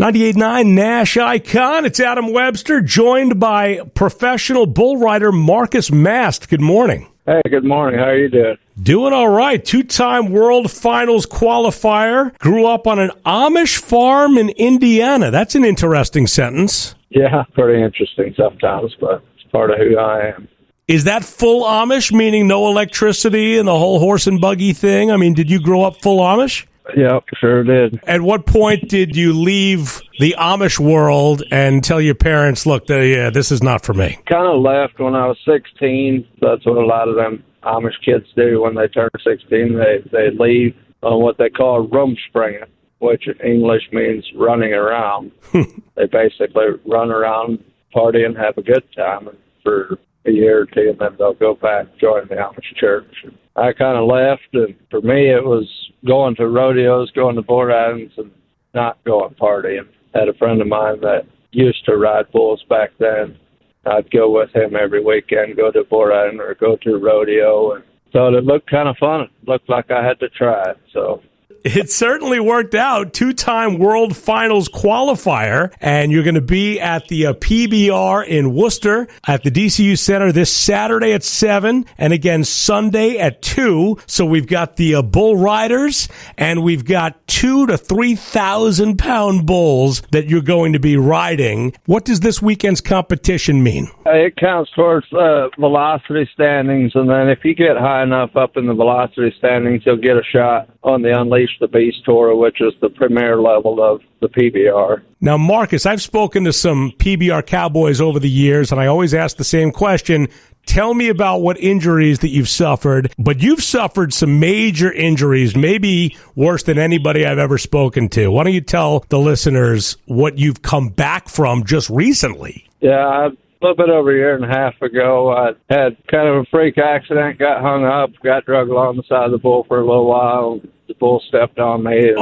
98.9 Nash Icon. It's Adam Webster, joined by professional bull rider Marcus Mast. Good morning. Hey, good morning. How are you doing? Doing all right. Two-time World Finals qualifier. Grew up on an Amish farm in Indiana. That's an interesting sentence. Yeah, pretty interesting sometimes, but it's part of who I am. Is that full Amish, meaning no electricity and the whole horse and buggy thing? I mean, did you grow up full Amish? Yep, sure did. At what point did you leave the Amish world and tell your parents, look, this is not for me? Kind of left when I was 16. That's what a lot of them Amish kids do when they turn 16. They leave on what they call rumspringen, which in English means running around. They basically run around, party, and have a good time for a year or two, and then they'll go back, join the Amish church. I kind of left, and for me it was going to rodeos, going to bull ridings, and not going partying. I had a friend of mine that used to ride bulls back then. I'd go with him every weekend, go to bull riding or go to a rodeo, and thought it looked kind of fun. It looked like I had to try it, so... It certainly worked out. Two-time World Finals qualifier, and you're going to be at the PBR in Worcester at the DCU Center this Saturday at 7 and again Sunday at 2. So we've got the bull riders, and we've got 2,000 to 3,000 pound bulls that you're going to be riding. What does this weekend's competition mean? It counts towards velocity standings, and then if you get high enough up in the velocity standings, you'll get a shot on the Unleash the Beast Tour, which is the premier level of the PBR. Now, Marcus, I've spoken to some PBR Cowboys over the years, and I always ask the same question. Tell me about what injuries that you've suffered, but you've suffered some major injuries, maybe worse than anybody I've ever spoken to. Why don't you tell the listeners what you've come back from just recently? Yeah, a little bit over a year and a half ago, I had kind of a freak accident, got hung up, got drugged along the side of the bull for a little while. The bull stepped on me and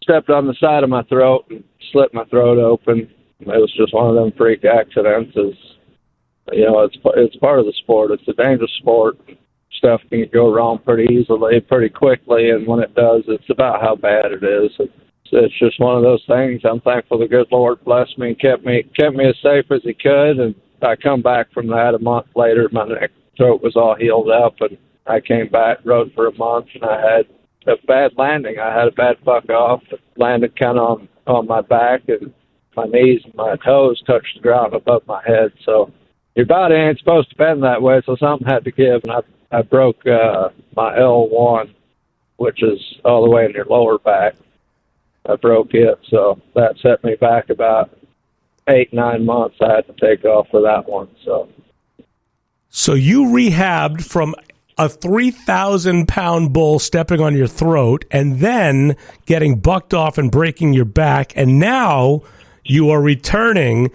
stepped on the side of my throat and slit my throat open. It was just one of them freak accidents. It's part of the sport. It's a dangerous sport. Stuff can go wrong pretty easily, pretty quickly, and when it does, it's about how bad it is. It's just one of those things. I'm thankful the good Lord blessed me and kept me as safe as He could. And I come back from that a month later. My throat was all healed up, and I came back, rode for a month, and I had a bad landing. I had a bad buck off, landed kind of on my back, and my knees and my toes touched the ground above my head. So your body ain't supposed to bend that way, so something had to give, and I broke my L1, which is all the way in your lower back. I broke it, so that set me back about 8-9 months. I had to take off for that one. So you rehabbed from a 3,000 pound bull stepping on your throat and then getting bucked off and breaking your back, and now you are returning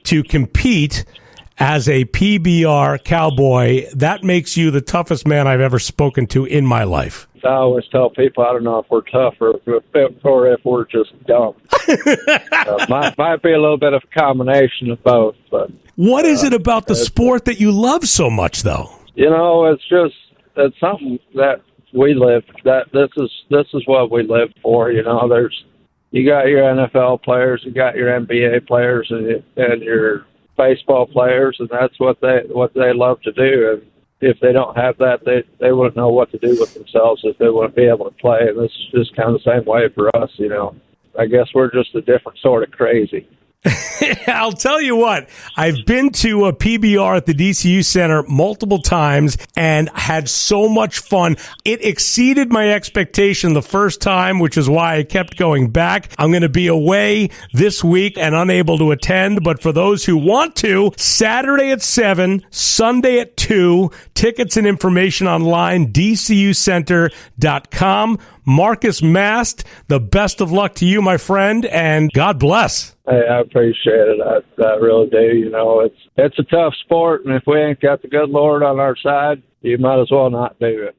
to compete as a PBR Cowboy. That makes you the toughest man I've ever spoken to in my life. I always tell people, I don't know if we're tough or if we're just dumb. Might be a little bit of a combination of both. But what is it about the sport that you love so much, though? It's something that we live. This is what we live for. You got your NFL players, you got your NBA players, and your baseball players, and that's what they love to do. And if they don't have that, they wouldn't know what to do with themselves if they wouldn't be able to play. And this is just kind of the same way for us. I guess we're just a different sort of crazy. I'll tell you what, I've been to a PBR at the DCU Center multiple times and had so much fun. It exceeded my expectation the first time, which is why I kept going back. I'm going to be away this week and unable to attend, but for those who want to, Saturday at 7, Sunday at 2, tickets and information online, dcucenter.com. Marcus Mast, the best of luck to you, my friend, and God bless. Hey, I appreciate it. I really do. It's a tough sport, and if we ain't got the good Lord on our side, you might as well not do it.